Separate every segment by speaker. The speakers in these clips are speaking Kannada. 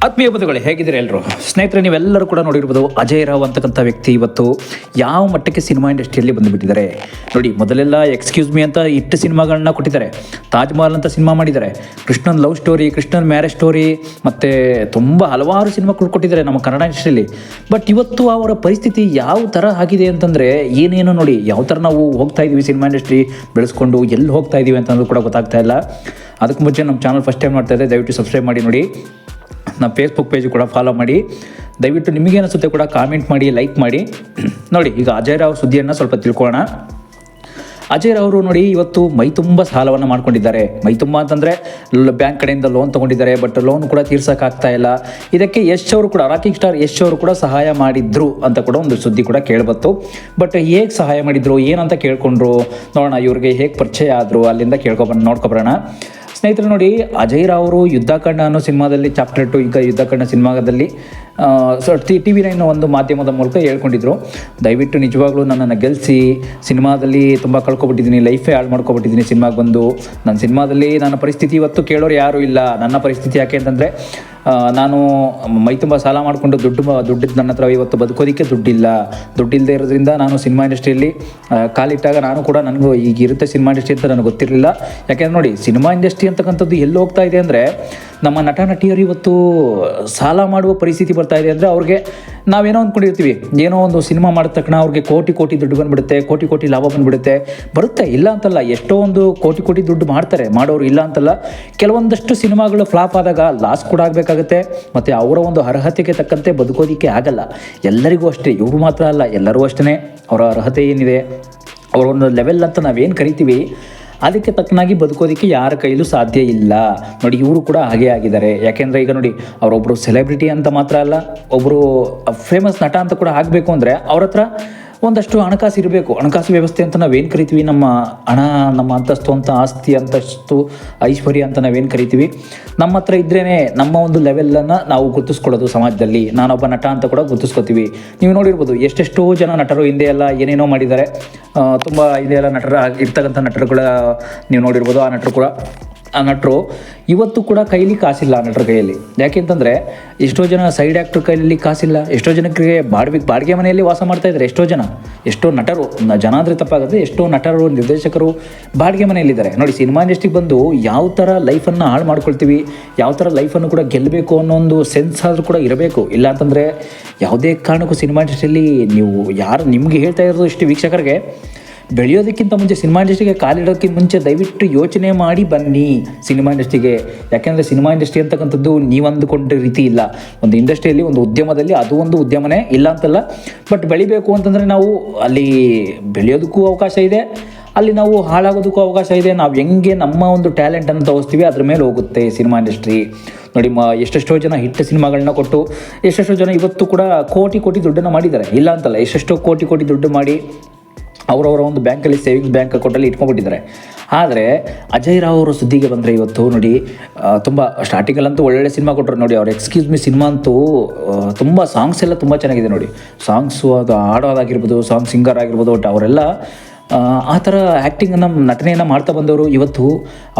Speaker 1: ಆತ್ಮೀಯ ಬಂಧುಗಳೇ, ಹೇಗಿದ್ದೀರಾ ಎಲ್ಲರೂ? ಸ್ನೇಹಿತರೆ, ನೀವೆಲ್ಲರೂ ಕೂಡ ನೋಡಿರ್ಬೋದು, ಅಜಯ್ ರಾವ್ ಅಂತಕ್ಕಂಥ ವ್ಯಕ್ತಿ ಇವತ್ತು ಯಾವ ಮಟ್ಟಕ್ಕೆ ಸಿನಿಮಾ ಇಂಡಸ್ಟ್ರಿಯಲ್ಲಿ ಬಂದುಬಿಟ್ಟಿದ್ದಾರೆ ನೋಡಿ. ಮೊದಲೆಲ್ಲ ಎಕ್ಸ್ಕ್ಯೂಸ್ ಮೀ ಅಂತ ಇಟ್ಟು ಸಿನಿಮಾಗಳನ್ನ ಕೊಟ್ಟಿದ್ದಾರೆ, ತಾಜ್ ಮಹಲ್ ಅಂತ ಸಿನಿಮಾ ಮಾಡಿದ್ದಾರೆ, Krishnan love story, Krishnan marriage story, ಮತ್ತು ತುಂಬ ಹಲವಾರು ಸಿನಿಮಾಗಳು ಕೊಟ್ಟಿದ್ದಾರೆ ನಮ್ಮ ಕನ್ನಡ ಇಂಡಸ್ಟ್ರಿಯಲ್ಲಿ. ಬಟ್ ಇವತ್ತು ಅವರ ಪರಿಸ್ಥಿತಿ ಯಾವ ಥರ ಆಗಿದೆ ಅಂತಂದರೆ ಏನೇನು ನೋಡಿ, ಯಾವ ಥರ ನಾವು ಹೋಗ್ತಾ ಇದ್ದೀವಿ ಸಿನಿಮಾ ಇಂಡಸ್ಟ್ರಿ ಬೆಳೆಸ್ಕೊಂಡು ಎಲ್ಲಿ ಹೋಗ್ತಾ ಇದ್ದೀವಿ ಅಂತಂದ್ರೂ ಕೂಡ ಗೊತ್ತಾಗ್ತಾ ಇಲ್ಲ. ಅದಕ್ಕೆ ಮುಂಚೆ ನಮ್ಮ ಚಾನಲ್ ಫಸ್ಟ್ ಟೈಮ್ ಮಾಡ್ತಾ ಇದ್ದೆ, ದಯವಿಟ್ಟು ಸಬ್ಸ್ಕ್ರೈಬ್ ಮಾಡಿ ನೋಡಿ. ನಮ್ಮ ಫೇಸ್ಬುಕ್ ಪೇಜ್ ಕೂಡ ಫಾಲೋ ಮಾಡಿ. ದಯವಿಟ್ಟು ನಿಮಗೇನಿಸುತ್ತೆ ಕೂಡ ಕಾಮೆಂಟ್ ಮಾಡಿ, ಲೈಕ್ ಮಾಡಿ ನೋಡಿ. ಈಗ ಅಜಯ್ ರಾವ್ ಸುದ್ದಿಯನ್ನು ಸ್ವಲ್ಪ ತಿಳ್ಕೊಳ್ಳೋಣ. ಅಜಯ್ ರಾವ್ ನೋಡಿ ಇವತ್ತು ಮೈ ತುಂಬ ಸಾಲವನ್ನು ಮಾಡ್ಕೊಂಡಿದ್ದಾರೆ. ಮೈ ತುಂಬ ಅಂತಂದರೆ ಬ್ಯಾಂಕ್ ಕಡೆಯಿಂದ ಲೋನ್ ತೊಗೊಂಡಿದ್ದಾರೆ, ಬಟ್ ಲೋನ್ ಕೂಡ ತೀರ್ಸೋಕ್ಕಾಗ್ತಾ ಇಲ್ಲ. ಇದಕ್ಕೆ ಯಶ್ ಅವರು ಕೂಡ, ರಾಕಿಂಗ್ ಸ್ಟಾರ್ ಯಶ್ ಅವರು ಕೂಡ ಸಹಾಯ ಮಾಡಿದ್ರು ಅಂತ ಕೂಡ ಒಂದು ಸುದ್ದಿ ಕೂಡ ಕೇಳಿಬತ್ತು. ಬಟ್ ಹೇಗೆ ಸಹಾಯ ಮಾಡಿದ್ರು ಏನಂತ ಕೇಳ್ಕೊಂಡ್ರು ನೋಡೋಣ. ಇವ್ರಿಗೆ ಹೇಗೆ ಪರಿಚಯ ಆದರು ಅಲ್ಲಿಂದ ನೋಡ್ಕೊಬರೋಣ. ಸ್ನೇಹಿತರು ನೋಡಿ, ಅಜಯ್ ರಾವ್ ಅವರು ಯುದ್ಧಕಾಂಡ ಅನ್ನೋ ಸಿನಿಮಾದಲ್ಲಿ ಚಾಪ್ಟರ್ 2 ಈಗ ಯುದ್ಧಕಾಂಡ ಸಿನಿಮಾದಲ್ಲಿ TV9 ಒಂದು ಮಾಧ್ಯಮದ ಮೂಲಕ ಹೇಳ್ಕೊಂಡಿದ್ರು, ದಯವಿಟ್ಟು ನಿಜವಾಗ್ಲೂ ನನ್ನನ್ನು ಗೆಲ್ಲಿಸಿ, ಸಿನಿಮಾದಲ್ಲಿ ತುಂಬ ಕಳ್ಕೊಬಿಟ್ಟಿದ್ದೀನಿ, ಲೈಫೇ ಹಾಳು ಮಾಡ್ಕೊಬಿಟ್ಟಿದ್ದೀನಿ ಸಿನಿಮಾಗೆ ಬಂದು. ನನ್ನ ಸಿನಿಮಾದಲ್ಲಿ ನನ್ನ ಪರಿಸ್ಥಿತಿ ಇವತ್ತು ಕೇಳೋರು ಯಾರೂ ಇಲ್ಲ. ನನ್ನ ಪರಿಸ್ಥಿತಿ ಯಾಕೆ ಅಂತಂದರೆ ನಾನು ಮೈ ತುಂಬ ಸಾಲ ಮಾಡಿಕೊಂಡು ದುಡ್ಡಿದ್ದು ನನ್ನ ಹತ್ರ ಇವತ್ತು ಬದುಕೋದಕ್ಕೆ ದುಡ್ಡಿಲ್ಲದೆ ಇರೋದ್ರಿಂದ ನಾನು ಸಿನಿಮಾ ಇಂಡಸ್ಟ್ರಿಯಲ್ಲಿ ಕಾಲಿಟ್ಟಾಗ ನಾನು ಕೂಡ ನನಗೂ ಈಗ ಇರುತ್ತೆ ಸಿನಿಮಾ ಇಂಡಸ್ಟ್ರಿ ಅಂತ ನನಗೆ ಗೊತ್ತಿರಲಿಲ್ಲ. ಯಾಕೆಂದ್ರೆ ನೋಡಿ, ಸಿನಿಮಾ ಇಂಡಸ್ಟ್ರಿ ಅಂತಕ್ಕಂಥದ್ದು ಎಲ್ಲಿ ಹೋಗ್ತಾ ಇದೆ ಅಂದರೆ, ನಮ್ಮ ನಟ ನಟಿಯರು ಇವತ್ತು ಸಾಲ ಮಾಡುವ ಪರಿಸ್ಥಿತಿ ಬರ್ತಾ ಇದೆ. ಅಂದರೆ ಅವ್ರಿಗೆ ನಾವೇನೋ ಅಂದ್ಕೊಂಡಿರ್ತೀವಿ, ಏನೋ ಒಂದು ಸಿನಿಮಾ ಮಾಡಿದ ತಕ್ಷಣ ಅವ್ರಿಗೆ ಕೋಟಿ ದುಡ್ಡು ಬಂದುಬಿಡುತ್ತೆ, ಕೋಟಿ ಲಾಭ ಬರುತ್ತೆ. ಇಲ್ಲ ಅಂತಲ್ಲ, ಎಷ್ಟೋ ಒಂದು ಕೋಟಿ ದುಡ್ಡು ಮಾಡ್ತಾರೆ ಮಾಡೋರು, ಇಲ್ಲ ಅಂತಲ್ಲ. ಕೆಲವೊಂದಷ್ಟು ಸಿನಿಮಾಗಳು ಫ್ಲಾಪ್ ಆದಾಗ ಲಾಸ್ ಕೂಡ ಆಗಬೇಕಾಗುತ್ತೆ, ಮತ್ತು ಅವರ ಒಂದು ಅರ್ಹತೆಗೆ ತಕ್ಕಂತೆ ಬದುಕೋದಕ್ಕೆ ಆಗಲ್ಲ. ಎಲ್ಲರಿಗೂ ಅಷ್ಟೇ, ಇವರು ಮಾತ್ರ ಅಲ್ಲ, ಎಲ್ಲರೂ ಅಷ್ಟೇ. ಅವರ ಅರ್ಹತೆ ಏನಿದೆ, ಅವರ ಒಂದು ಲೆವೆಲ್ ಅಂತ ನಾವೇನು ಕರಿತೀವಿ, ಅದಕ್ಕೆ ತಕ್ಕನಾಗಿ ಬದುಕೋದಕ್ಕೆ ಯಾರ ಕೈಲೂ ಸಾಧ್ಯ ಇಲ್ಲ ನೋಡಿ. ಇವರು ಕೂಡ ಹಾಗೇ ಆಗಿದ್ದಾರೆ. ಯಾಕೆಂದರೆ ಈಗ ನೋಡಿ, ಅವರೊಬ್ಬರು ಸೆಲೆಬ್ರಿಟಿ ಅಂತ ಮಾತ್ರ ಅಲ್ಲ, ಒಬ್ಬರು ಫೇಮಸ್ ನಟ ಅಂತ ಕೂಡ ಆಗಬೇಕು ಅಂದರೆ ಅವ್ರ ಹತ್ರ ಒಂದಷ್ಟು ಹಣಕಾಸು ಇರಬೇಕು. ಹಣಕಾಸು ವ್ಯವಸ್ಥೆ ಅಂತ ನಾವೇನು ಕರಿತೀವಿ, ನಮ್ಮ ಹಣ, ನಮ್ಮ ಅಂತಸ್ತು ಅಂತ, ಆಸ್ತಿ ಅಂತಸ್ತು, ಐಶ್ವರ್ಯ ಅಂತ ನಾವೇನು ಕರಿತೀವಿ, ನಮ್ಮ ಹತ್ರ ಇದ್ರೇ ನಮ್ಮ ಒಂದು ಲೆವೆಲನ್ನು ನಾವು ಗುರುತಿಸ್ಕೊಳ್ಳೋದು ಸಮಾಜದಲ್ಲಿ. ನಾನೊಬ್ಬ ನಟ ಅಂತ ಕೂಡ ಗುರುತಿಸ್ಕೊತೀವಿ. ನೀವು ನೋಡಿರ್ಬೋದು, ಎಷ್ಟೆಷ್ಟೋ ಜನ ನಟರು ಹಿಂದೆ ಎಲ್ಲ ಏನೇನೋ ಮಾಡಿದ್ದಾರೆ. ತುಂಬ ಹಿಂದೆ ಎಲ್ಲ ಇರ್ತಕ್ಕಂಥ ನಟರುಗಳ ನೀವು ನೋಡಿರ್ಬೋದು. ಆ ನಟರು ಇವತ್ತು ಕೂಡ ಕೈಲಿ ಕಾಸಿಲ್ಲ ಆ ನಟರ ಕೈಯಲ್ಲಿ. ಯಾಕೆಂತಂದರೆ ಎಷ್ಟೋ ಜನ ಸೈಡ್ ಆ್ಯಕ್ಟ್ರ್ ಕೈಯಲ್ಲಿ ಕಾಸಿಲ್ಲ, ಎಷ್ಟೋ ಜನಕ್ಕೆ ಬಾಡಿಗೆ ಮನೆಯಲ್ಲಿ ವಾಸ ಮಾಡ್ತಾ ಇದ್ದಾರೆ. ಎಷ್ಟೋ ನಟರು, ಜನ ಅಂದರೆ ತಪ್ಪಾಗುತ್ತೆ, ಎಷ್ಟೋ ನಟರು, ನಿರ್ದೇಶಕರು ಬಾಡಿಗೆ ಮನೆಯಲ್ಲಿದ್ದಾರೆ ನೋಡಿ. ಸಿನಿಮಾ ಇಂಡಸ್ಟ್ರಿಗೆ ಬಂದು ಯಾವ ಥರ ಲೈಫನ್ನು ಹಾಳು ಮಾಡ್ಕೊಳ್ತೀವಿ, ಯಾವ ಥರ ಲೈಫನ್ನು ಕೂಡ ಗೆಲ್ಲಬೇಕು ಅನ್ನೋ ಒಂದು ಸೆನ್ಸ್ ಆದರೂ ಕೂಡ ಇರಬೇಕು. ಇಲ್ಲ ಅಂತಂದರೆ ಯಾವುದೇ ಕಾರಣಕ್ಕೂ ಸಿನಿಮಾ ಇಂಡಸ್ಟ್ರಿಯಲ್ಲಿ ನೀವು ನಿಮಗೆ ಹೇಳ್ತಾ ಇರೋದು ಇಷ್ಟು ವೀಕ್ಷಕರಿಗೆ, ಬೆಳೆಯೋದಕ್ಕಿಂತ ಮುಂಚೆ, ಸಿನಿಮಾ ಇಂಡಸ್ಟ್ರಿಗೆ ಕಾಲಿಡೋದಕ್ಕಿಂತ ಮುಂಚೆ ದಯವಿಟ್ಟು ಯೋಚನೆ ಮಾಡಿ ಬನ್ನಿ ಸಿನಿಮಾ ಇಂಡಸ್ಟ್ರಿಗೆ. ಯಾಕೆಂದರೆ ಸಿನಿಮಾ ಇಂಡಸ್ಟ್ರಿ ಅಂತಕ್ಕಂಥದ್ದು ನೀವು ಅಂದುಕೊಂಡ ರೀತಿ ಇಲ್ಲ. ಒಂದು ಇಂಡಸ್ಟ್ರಿಯಲ್ಲಿ, ಒಂದು ಉದ್ಯಮದಲ್ಲಿ ಅದು ಒಂದು ಉದ್ಯಮನೇ, ಇಲ್ಲ ಅಂತಲ್ಲ. ಬಟ್ ಬೆಳಿಬೇಕು ಅಂತಂದರೆ ನಾವು ಅಲ್ಲಿ ಬೆಳೆಯೋದಕ್ಕೂ ಅವಕಾಶ ಇದೆ, ಅಲ್ಲಿ ನಾವು ಹಾಳಾಗೋದಕ್ಕೂ ಅವಕಾಶ ಇದೆ. ನಾವು ಹೆಂಗೆ ನಮ್ಮ ಒಂದು ಟ್ಯಾಲೆಂಟನ್ನು ತೋರಿಸ್ತೀವಿ ಅದ್ರ ಮೇಲೆ ಹೋಗುತ್ತೆ ಸಿನಿಮಾ ಇಂಡಸ್ಟ್ರಿ ನೋಡಿ. ಎಷ್ಟೆಷ್ಟೋ ಜನ ಹಿಟ್ ಸಿನಿಮಾಗಳನ್ನ ಕೊಟ್ಟು ಎಷ್ಟೆಷ್ಟೋ ಜನ ಇವತ್ತು ಕೂಡ ಕೋಟಿ ದುಡ್ಡನ್ನು ಮಾಡಿದ್ದಾರೆ, ಇಲ್ಲ ಅಂತಲ್ಲ. ಎಷ್ಟೆಷ್ಟೋ ಕೋಟಿ ದುಡ್ಡು ಮಾಡಿ ಅವರವರ ಒಂದು ಬ್ಯಾಂಕಲ್ಲಿ, ಸೇವಿಂಗ್ಸ್ ಬ್ಯಾಂಕ್ ಅಕೌಂಟಲ್ಲಿ ಇಟ್ಕೊಂಡ್ಬಿಟ್ಟಿದ್ದಾರೆ. ಆದರೆ ಅಜಯ್ ರಾವ್ ಅವರ ಸುದ್ದಿಗೆ ಬಂದರೆ ಇವತ್ತು ನೋಡಿ, ತುಂಬ ಸ್ಟಾರ್ಟಿಂಗಲ್ಲಂತೂ ಒಳ್ಳೊಳ್ಳೆ ಸಿನಿಮಾ ಕೊಟ್ಟರು ನೋಡಿ. ಅವ್ರು ಎಕ್ಸ್ಕ್ಯೂಸ್ ಮೀ ಸಿನಿಮಾ ಅಂತೂ ತುಂಬ ಸಾಂಗ್ಸ್ ಎಲ್ಲ ತುಂಬ ಚೆನ್ನಾಗಿದೆ ನೋಡಿ. ಸಾಂಗ್ಸು, ಅದು ಆಡೋದಾಗಿರ್ಬೋದು, ಸಾಂಗ್ ಸಿಂಗರ್ ಆಗಿರ್ಬೋದು, ಒಟ್ಟು ಅವರೆಲ್ಲ ಆ ಥರ ಆ್ಯಕ್ಟಿಂಗನ್ನು, ನಟನೆಯನ್ನು ಮಾಡ್ತಾ ಬಂದವರು ಇವತ್ತು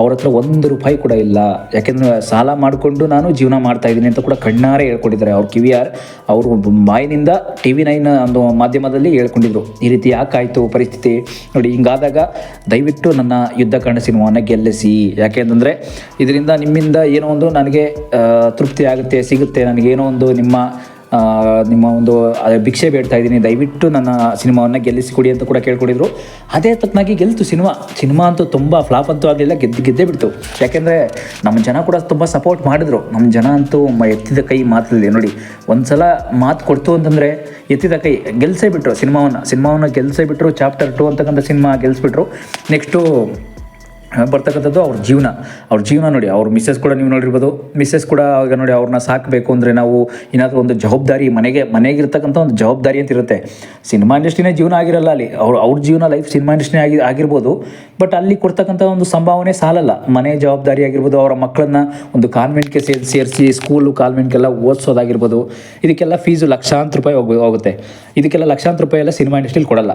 Speaker 1: ಅವ್ರ ಹತ್ರ ₹1 ಕೂಡ ಇಲ್ಲ. ಯಾಕೆಂದರೆ ಸಾಲ ಮಾಡಿಕೊಂಡು ನಾನು ಜೀವನ ಮಾಡ್ತಾಯಿದ್ದೀನಿ ಅಂತ ಕೂಡ ಕಣ್ಣಾರೆ ಹೇಳ್ಕೊಂಡಿದ್ದಾರೆ. ಅವ್ರ ಕಿವಿಯಾರ್ ಅವರು ಬಾಯಿನಿಂದ TV9 ಒಂದು ಮಾಧ್ಯಮದಲ್ಲಿ ಹೇಳ್ಕೊಂಡಿದ್ರು. ಈ ರೀತಿ ಯಾಕಾಯಿತು ಪರಿಸ್ಥಿತಿ ನೋಡಿ. ಹಿಂಗಾದಾಗ ದಯವಿಟ್ಟು ನನ್ನ ಯುದ್ಧಕಾಂಡ ಸಿನಿಮಾವನ್ನು ಗೆಲ್ಲಿಸಿ. ಯಾಕೆಂತಂದರೆ ಇದರಿಂದ ನಿಮ್ಮಿಂದ ಏನೋ ಒಂದು ನನಗೆ ತೃಪ್ತಿ ಆಗುತ್ತೆ, ಸಿಗುತ್ತೆ, ನನಗೇನೋ ಒಂದು ನಿಮ್ಮ ಒಂದು ಭಿಕ್ಷೆ ಬೇಡ್ತಾ ಇದ್ದೀನಿ, ದಯವಿಟ್ಟು ನನ್ನ ಸಿನಿಮಾವನ್ನು ಗೆಲ್ಲಿಸಿಕೊಡಿ ಅಂತ ಕೂಡ ಕೇಳ್ಕೊಂಡಿದ್ರು. ಅದೇ ತಕ್ಕನಾಗಿ ಗೆಲ್ತು ಸಿನಿಮಾ ಅಂತೂ ತುಂಬ ಫ್ಲಾಪ್ ಅಂತೂ ಆಗಲಿಲ್ಲ, ಗೆದ್ದೇ ಬಿಡ್ತು. ಯಾಕೆಂದರೆ ನಮ್ಮ ಜನ ಕೂಡ ತುಂಬ ಸಪೋರ್ಟ್ ಮಾಡಿದ್ರು. ನಮ್ಮ ಜನ ಅಂತೂ ಎತ್ತಿದ ಕೈ ಮಾತಲ್ಲಿ ನೋಡಿ, ಒಂದು ಸಲ ಮಾತು ಕೊಡ್ತು ಅಂತಂದರೆ ಎತ್ತಿದ ಕೈ ಗೆಲ್ಸೇ ಬಿಟ್ಟರು ಸಿನಿಮಾವನ್ನು ಗೆಲ್ಸೇ ಬಿಟ್ಟರು. ಚಾಪ್ಟರ್ 2 ಅಂತಕ್ಕಂಥ ಸಿನಿಮಾ ಗೆಲ್ಲಿಸ್ಬಿಟ್ರು. ನೆಕ್ಸ್ಟು ಬರ್ತಕ್ಕಂಥದ್ದು ಅವ್ರ ಜೀವನ ನೋಡಿ. ಅವ್ರ ಮಿಸ್ಸಸ್ ಕೂಡ ನೀವು ನೋಡಿರ್ಬೋದು. ಮಿಸ್ಸಸ್ ಕೂಡ ಈಗ ನೋಡಿ, ಅವ್ರನ್ನ ಸಾಕಬೇಕು ಅಂದರೆ ನಾವು ಏನಾದರೂ ಒಂದು ಜವಾಬ್ದಾರಿ, ಮನೆಗಿರ್ತಕ್ಕಂಥ ಒಂದು ಜವಾಬ್ದಾರಿ ಅಂತ ಇರುತ್ತೆ. ಸಿನಿಮಾ ಇಂಡಸ್ಟ್ರಿನೇ ಜೀವನ ಆಗಿರಲ್ಲ ಅಲ್ಲಿ, ಅವ್ರ ಜೀವನ ಲೈಫ್ ಸಿನಿಮಾ ಇಂಡಸ್ಟ್ರಿ ಆಗಿರ್ಬೋದು. ಬಟ್ ಅಲ್ಲಿ ಕೊಡ್ತಕ್ಕಂಥ ಒಂದು ಸಂಭಾವನೆ ಸಾಲಲ್ಲ. ಮನೆ ಜವಾಬ್ದಾರಿ ಆಗಿರ್ಬೋದು, ಅವರ ಮಕ್ಕಳನ್ನ ಒಂದು ಕಾನ್ವೆಂಟ್ಗೆ ಸೇರಿಸಿ ಸ್ಕೂಲು ಕಾನ್ವೆಂಟ್ಗೆಲ್ಲ ಓದಿಸೋದಾಗಿರ್ಬೋದು. ಇದಕ್ಕೆಲ್ಲ ಫೀಸು ಲಕ್ಷಾಂತರ ರೂಪಾಯಿ ಹೋಗುತ್ತೆ. ಇದಕ್ಕೆಲ್ಲ ಲಕ್ಷಾಂತರ ರೂಪಾಯಿ ಎಲ್ಲ ಸಿನಿಮಾ ಇಂಡಸ್ಟ್ರಿಲಿ ಕೊಡಲ್ಲ.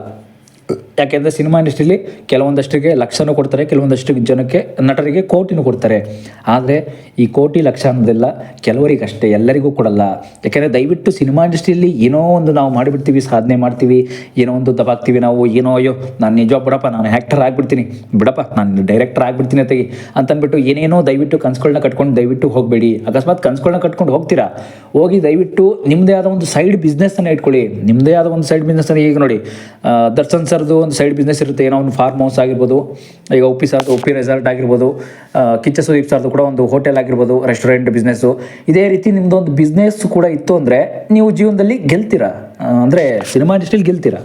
Speaker 1: ಯಾಕೆಂದರೆ ಸಿನಿಮಾ ಇಂಡಸ್ಟ್ರಿಲಿ ಕೆಲವೊಂದಷ್ಟಿಗೆ ಲಕ್ಷನೂ ಕೊಡ್ತಾರೆ, ಕೆಲವೊಂದಷ್ಟು ಜನಕ್ಕೆ ನಟರಿಗೆ ಕೋಟಿನೂ ಕೊಡ್ತಾರೆ. ಆದರೆ ಈ ಕೋಟಿ ಲಕ್ಷ ಅನ್ನೋದೆಲ್ಲ ಕೆಲವರಿಗಷ್ಟೇ, ಎಲ್ಲರಿಗೂ ಕೊಡಲ್ಲ. ಯಾಕೆಂದರೆ ದಯವಿಟ್ಟು ಸಿನಿಮಾ ಇಂಡಸ್ಟ್ರಿಯಲ್ಲಿ ಏನೋ ಒಂದು ನಾವು ಮಾಡಿಬಿಡ್ತೀವಿ, ಸಾಧನೆ ಮಾಡ್ತೀವಿ, ಏನೋ ಒಂದು ದಬಾಕ್ತೀವಿ ನಾವು, ಏನೋ ಅಯ್ಯೋ ನಾನು ನಿಜ ಬಿಡಪ್ಪ ನಾನು ಆ್ಯಕ್ಟರ್ ಆಗಿಬಿಡ್ತೀನಿ, ಬಿಡಪ್ಪ ನಾನು ಡೈರೆಕ್ಟರ್ ಆಗಿಬಿಡ್ತೀನಿ ತೆಗಿ ಅಂತಂದ್ಬಿಟ್ಟು ಏನೇನೋ ದಯವಿಟ್ಟು ಕನ್ಸುಗಳನ್ನ ಕಟ್ಕೊಂಡು ದಯವಿಟ್ಟು ಹೋಗಬೇಡಿ. ಅಕಸ್ಮಾತ್ ಕನ್ಸುಗಳನ್ನ ಕಟ್ಕೊಂಡು ಹೋಗ್ತೀರಾ, ಹೋಗಿ ದಯವಿಟ್ಟು ನಿಮ್ಮದೇ ಆದ ಒಂದು ಸೈಡ್ ಬಿಸ್ನೆಸ್ಸನ್ನು ಇಟ್ಕೊಳ್ಳಿ. ನಿಮ್ಮದೇ ಆದ ಒಂದು ಸೈಡ್ ಬಿಸ್ನೆಸ್ಸನ್ನು ಈಗ ನೋಡಿ ದರ್ಶನ್ ಸರ್ದು ಒಂದು ಸೈಡ್ ಬಿಸ್ನೆಸ್ ಇರುತ್ತೆ, ಏನೋ ಒಂದು ಫಾರ್ಮ್ ಹೌಸ್ ಆಗಿರ್ಬೋದು, ಈಗ ಉಪ್ಪಿ ರೆಸಾರ್ಟ್ ಆಗಿರ್ಬೋದು, ಕಿಚ್ಚ ಸುದೀಪ್ ಸರ್ದು ಕೂಡ ಒಂದು ಹೋಟೆಲ್ ಆಗಿರ್ಬೋದು, ರೆಸ್ಟೋರೆಂಟ್ ಬಿಸ್ನೆಸ್ಸು. ಇದೇ ರೀತಿ ನಿಮ್ಮದು ಒಂದು ಬಿಸ್ನೆಸ್ ಕೂಡ ಇತ್ತು ಅಂದರೆ ನೀವು ಜೀವನದಲ್ಲಿ ಗೆಲ್ತೀರಾ, ಅಂದರೆ ಸಿನಿಮಾ ಇಂಡಸ್ಟ್ರಿಯಲ್ಲಿ ಗೆಲ್ತೀರಾ.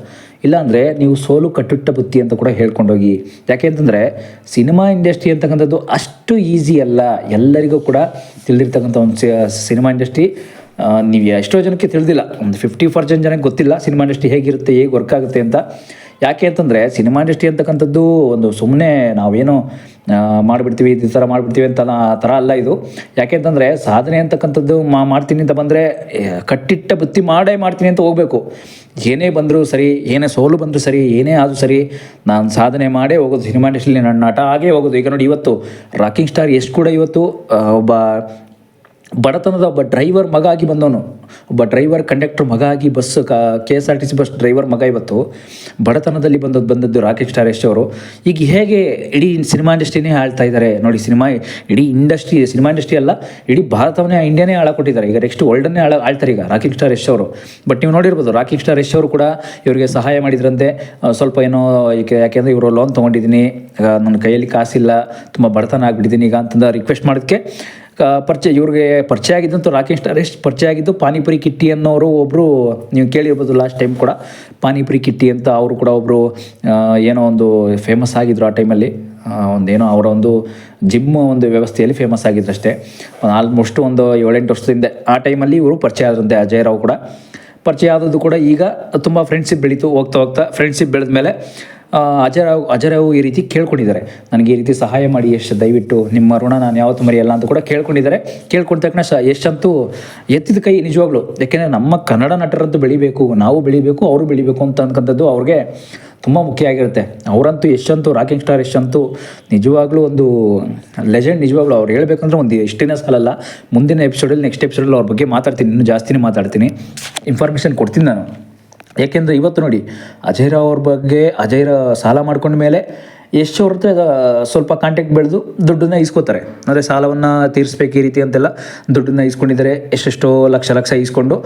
Speaker 1: ಇಲ್ಲಾಂದರೆ ನೀವು ಸೋಲು ಕಟ್ಟುಟ್ಟ ಬುತ್ತಿ ಅಂತ ಕೂಡ ಹೇಳ್ಕೊಂಡೋಗಿ. ಯಾಕೆ ಅಂತಂದರೆ ಸಿನಿಮಾ ಇಂಡಸ್ಟ್ರಿ ಅಂತಕ್ಕಂಥದ್ದು ಅಷ್ಟು ಈಸಿ ಅಲ್ಲ, ಎಲ್ಲರಿಗೂ ಕೂಡ ತಿಳಿದಿರ್ತಕ್ಕಂಥ ಒಂದು ಸಿನಿಮಾ ಇಂಡಸ್ಟ್ರಿ. ನೀವು ಎಷ್ಟೋ ಜನಕ್ಕೆ ತಿಳಿದಿಲ್ಲ, ಒಂದು 50% ಜನಕ್ಕೆ ಗೊತ್ತಿಲ್ಲ ಸಿನಿಮಾ ಇಂಡಸ್ಟ್ರಿ ಹೇಗಿರುತ್ತೆ, ಹೇಗೆ ವರ್ಕ್ ಆಗುತ್ತೆ ಅಂತ. ಯಾಕೆ ಅಂತಂದರೆ ಸಿನಿಮಾ ಇಂಡಸ್ಟ್ರಿ ಅಂತಕ್ಕಂಥದ್ದು ಒಂದು ಸುಮ್ಮನೆ ನಾವೇನೋ ಮಾಡಿಬಿಡ್ತೀವಿ, ಈ ಥರ ಮಾಡಿಬಿಡ್ತೀವಿ ಅಂತ ಆ ಥರ ಅಲ್ಲ ಇದು. ಯಾಕೆ ಅಂತಂದರೆ ಸಾಧನೆ ಅಂತಕ್ಕಂಥದ್ದು ಮಾಡ್ತೀನಿ ಅಂತ ಬಂದರೆ ಕಟ್ಟಿಟ್ಟ ಬುತ್ತಿ ಮಾಡೇ ಮಾಡ್ತೀನಿ ಅಂತ ಹೋಗಬೇಕು. ಏನೇ ಬಂದರೂ ಸರಿ, ಏನೇ ಸೋಲು ಬಂದರೂ ಸರಿ, ಏನೇ ಆದರೂ ಸರಿ, ನಾನು ಸಾಧನೆ ಮಾಡೇ ಹೋಗೋದು, ಸಿನಿಮಾ ಇಂಡಸ್ಟ್ರಿಯಲ್ಲಿ ನನ್ನ ನಟ ಆಗೇ ಹೋಗೋದು. ಈಗ ನೋಡಿ ಇವತ್ತು ರಾಕಿಂಗ್ ಸ್ಟಾರ್ ಯಶ್ ಕೂಡ ಇವತ್ತು ಒಬ್ಬ ಬಡತನದ ಒಬ್ಬ ಡ್ರೈವರ್ ಮಗ ಆಗಿ ಬಂದವನು, ಒಬ್ಬ ಡ್ರೈವರ್ ಕಂಡಕ್ಟರ್ ಮಗ ಆಗಿ KSRTC ಬಸ್ ಡ್ರೈವರ್ ಮಗ ಇವತ್ತು ಬಡತನದಲ್ಲಿ ಬಂದದ್ದು ರಾಕಿಂಗ್ ಸ್ಟಾರ್ ಯಶ್ ಅವರು. ಈಗ ಹೇಗೆ ಇಡೀ ಸಿನಿಮಾ ಇಂಡಸ್ಟ್ರಿನೇ ಆಳ್ತಾ ಇದ್ದಾರೆ ನೋಡಿ. ಇಡೀ ಸಿನಿಮಾ ಇಂಡಸ್ಟ್ರಿ ಅಲ್ಲ, ಇಡೀ ಭಾರತವನ್ನೇ, ಇಂಡಿಯಾನೇ ಕೊಟ್ಟಿದ್ದಾರೆ. ಈಗ ನೆಕ್ಸ್ಟ್ ವರ್ಲ್ಡನ್ನೇ ಆಳ್ತಾರೆ ಈಗ ರಾಕಿಂಗ್ ಸ್ಟಾರ್ ಯಶ್ ಅವರು. ಬಟ್ ನೀವು ನೋಡಿರ್ಬೋದು ರಾಕಿಂಗ್ ಸ್ಟಾರ್ ಯಶ್ ಅವರು ಕೂಡ ಇವರಿಗೆ ಸಹಾಯ ಮಾಡಿದ್ರಂತೆ ಸ್ವಲ್ಪ ಏನೋ. ಯಾಕೆಂದರೆ ಇವರು ಲೋನ್ ತೊಗೊಂಡಿದ್ದೀನಿ, ನನ್ನ ಕೈಯಲ್ಲಿ ಕಾಸಿಲ್ಲ, ತುಂಬ ಬಡತನ ಆಗಿಬಿಟ್ಟಿದ್ದೀನಿ ಈಗ ಅಂತಂದು ರಿಕ್ವೆಸ್ಟ್ ಮಾಡೋದಕ್ಕೆ ಇವ್ರಿಗೆ ಪರಿಚಯ ಆಗಿದ್ದಂತೂ ರಾಕಿಂಗ್ ಸ್ಟಾರ್ ಯಶ್ ಪರಿಚಯ ಆಗಿದ್ದು ಪಾನಿಪುರಿ ಕಿಟ್ಟಿ ಅನ್ನೋರು ಒಬ್ಬರು, ನೀವು ಕೇಳಿರ್ಬೋದು ಲಾಸ್ಟ್ ಟೈಮ್ ಕೂಡ ಪಾನಿಪುರಿ ಕಿಟ್ಟಿ ಅಂತ. ಅವರು ಕೂಡ ಒಬ್ಬರು ಏನೋ ಒಂದು ಫೇಮಸ್ ಆಗಿದ್ರು ಆ ಟೈಮಲ್ಲಿ, ಒಂದೇನೋ ಅವರ ಒಂದು ಜಿಮ್ ಒಂದು ವ್ಯವಸ್ಥೆಯಲ್ಲಿ ಫೇಮಸ್ ಆಗಿದ್ರು ಅಷ್ಟೇ. ಆಲ್ಮೋಸ್ಟ್ ಒಂದು 7-8 ವರ್ಷದಿಂದ ಆ ಟೈಮಲ್ಲಿ ಇವರು ಪರಿಚಯ ಆದ್ರಂತೆ. ಅಜಯ್ ರಾವ್ ಕೂಡ ಪರಿಚಯ ಆದದ್ದು ಕೂಡ ಈಗ ತುಂಬ ಫ್ರೆಂಡ್ಶಿಪ್ ಬೆಳೀತು. ಹೋಗ್ತಾ ಫ್ರೆಂಡ್ಶಿಪ್ ಬೆಳೆದ ಮೇಲೆ ಅಜಯ್ ರಾವ್ ಈ ರೀತಿ ಕೇಳ್ಕೊಂಡಿದ್ದಾರೆ, ನನಗೆ ಈ ರೀತಿ ಸಹಾಯ ಮಾಡಿ ಯಶ್, ದಯವಿಟ್ಟು ನಿಮ್ಮ ಋಣ ನಾನು ಯಾವತ್ತೂ ಮರೆಯಲ್ಲ ಅಂತ ಕೂಡ ಕೇಳ್ಕೊಂಡಿದ್ದಾರೆ. ಕೇಳ್ಕೊಂಡ ತಕ್ಷಣ ಯಶ್ ಅಂತೂ ಎತ್ತಿದ ಕೈ ನಿಜವಾಗ್ಲು. ಯಾಕೆಂದರೆ ನಮ್ಮ ಕನ್ನಡ ನಟರಂತೂ ಬೆಳಿಬೇಕು, ನಾವು ಬೆಳಿಬೇಕು, ಅವರು ಬೆಳಿಬೇಕು ಅಂತಕ್ಕಂಥದ್ದು ಅವ್ರಿಗೆ ತುಂಬ ಮುಖ್ಯ ಆಗಿರುತ್ತೆ. ಅವರಂತೂ ಯಶ್ ಅಂತೂ, ರಾಕಿಂಗ್ ಸ್ಟಾರ್ ಯಶ್ ಅಂತೂ ನಿಜವಾಗ್ಲೂ ಒಂದು ಲೆಜೆಂಡ್. ನಿಜವಾಗ್ಲೂ ಅವ್ರು ಹೇಳ್ಬೇಕಂದ್ರೆ ಒಂದು ಇಷ್ಟೇನೇ ಸಾಲಲ್ಲ. ಮುಂದಿನ ನೆಕ್ಸ್ಟ್ ಎಪಿಸೋಡಲ್ಲಿ ಅವ್ರ ಬಗ್ಗೆ ಮಾತಾಡ್ತೀನಿ, ಇನ್ನೂ ಜಾಸ್ತಿನೇ ಮಾತಾಡ್ತೀನಿ, ಇನ್ಫಾರ್ಮೇಷನ್ ಕೊಡ್ತೀನಿ ನಾನು. ಯಾಕೆಂದರೆ ಇವತ್ತು ನೋಡಿ ಅಜಯ್ ರಾವ್ ಅವ್ರ ಬಗ್ಗೆ, ಸಾಲ ಮಾಡ್ಕೊಂಡ ಮೇಲೆ ಯಶ್ ಅವ್ರ ಹತ್ರ ಸ್ವಲ್ಪ ಕಾಂಟ್ಯಾಕ್ಟ್ ಬೆಳೆದು ದುಡ್ಡನ್ನ ಇಸ್ಕೋತಾರೆ. ಅಂದರೆ ಸಾಲವನ್ನು ತೀರಿಸ್ಬೇಕು ಈ ರೀತಿ ಅಂತೆಲ್ಲ ದುಡ್ಡನ್ನ ಇಸ್ಕೊಂಡಿದ್ದಾರೆ. ಎಷ್ಟೆಷ್ಟೋ ಲಕ್ಷ ಇಸ್ಕೊಂಡು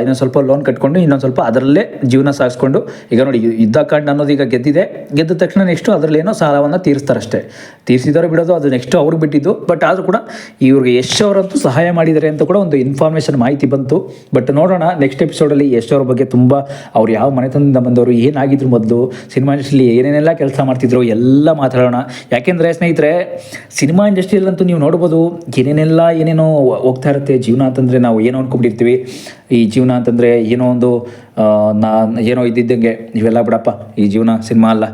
Speaker 1: ಇನ್ನೊಂದು ಸ್ವಲ್ಪ ಲೋನ್ ಕಟ್ಕೊಂಡು ಇನ್ನೊಂದು ಸ್ವಲ್ಪ ಅದರಲ್ಲೇ ಜೀವನ ಸಾಗಿಸ್ಕೊಂಡು, ಈಗ ನೋಡಿ ಯುದ್ಧಕಾಂಡ ಅನ್ನೋದು ಈಗ ಗೆದ್ದ ತಕ್ಷಣ ನೆಕ್ಸ್ಟು ಅದರಲ್ಲೇನೋ ಸಾಲವನ್ನು ತೀರಿಸ್ತಾರಷ್ಟೇ. ತೀರಿಸಿದವರು ಬಿಡೋದು ಅದು ನೆಕ್ಸ್ಟು ಅವ್ರಿಗೆ ಬಿಟ್ಟಿದ್ದು. ಬಟ್ ಆದರೂ ಕೂಡ ಇವ್ರಿಗೆ ಯಶ್ ಅವರಂತೂ ಸಹಾಯ ಮಾಡಿದ್ದಾರೆ ಅಂತ ಕೂಡ ಒಂದು ಇನ್ಫಾರ್ಮೇಷನ್ ಮಾಹಿತಿ ಬಂತು. ಬಟ್ ನೋಡೋಣ ನೆಕ್ಸ್ಟ್ ಎಪಿಸೋಡಲ್ಲಿ ಯಶ್ ಅವ್ರ ಬಗ್ಗೆ ತುಂಬ, ಅವ್ರು ಯಾವ ಮನೆತನದಿಂದ ಬಂದವರು, ಏನಾಗಿದ್ರು ಮೊದಲು, ಸಿನಿಮಾ ಇಂಡಸ್ಟ್ರಿಯಲ್ಲಿ ಏನೇನೆಲ್ಲ ಕೆಲಸ ಮಾಡ್ತಿದ್ರು ಎಲ್ಲ ಮಾತಾಡೋಣ. ಯಾಕೆಂದರೆ ಸ್ನೇಹಿತರೆ ಸಿನಿಮಾ ಇಂಡಸ್ಟ್ರಿಯಲ್ಲಂತೂ ನೀವು ನೋಡ್ಬೋದು ಏನೇನೋ ಹೋಗ್ತಾ ಇರುತ್ತೆ. ಜೀವನ ಅಂತಂದರೆ ನಾವು ಏನೋ ಅಂದ್ಕೊಂಡಿರ್ತೀವಿ, ಈ ಜೀವನ ಅಂತಂದರೆ ಏನೋ ಒಂದು ಏನೋ ಇದ್ದಿದ್ದಂಗೆ, ಇವೆಲ್ಲ ಬಿಡಪ್ಪ ಈ ಜೀವನ ಸಿನಿಮಾ ಅಲ್ಲ,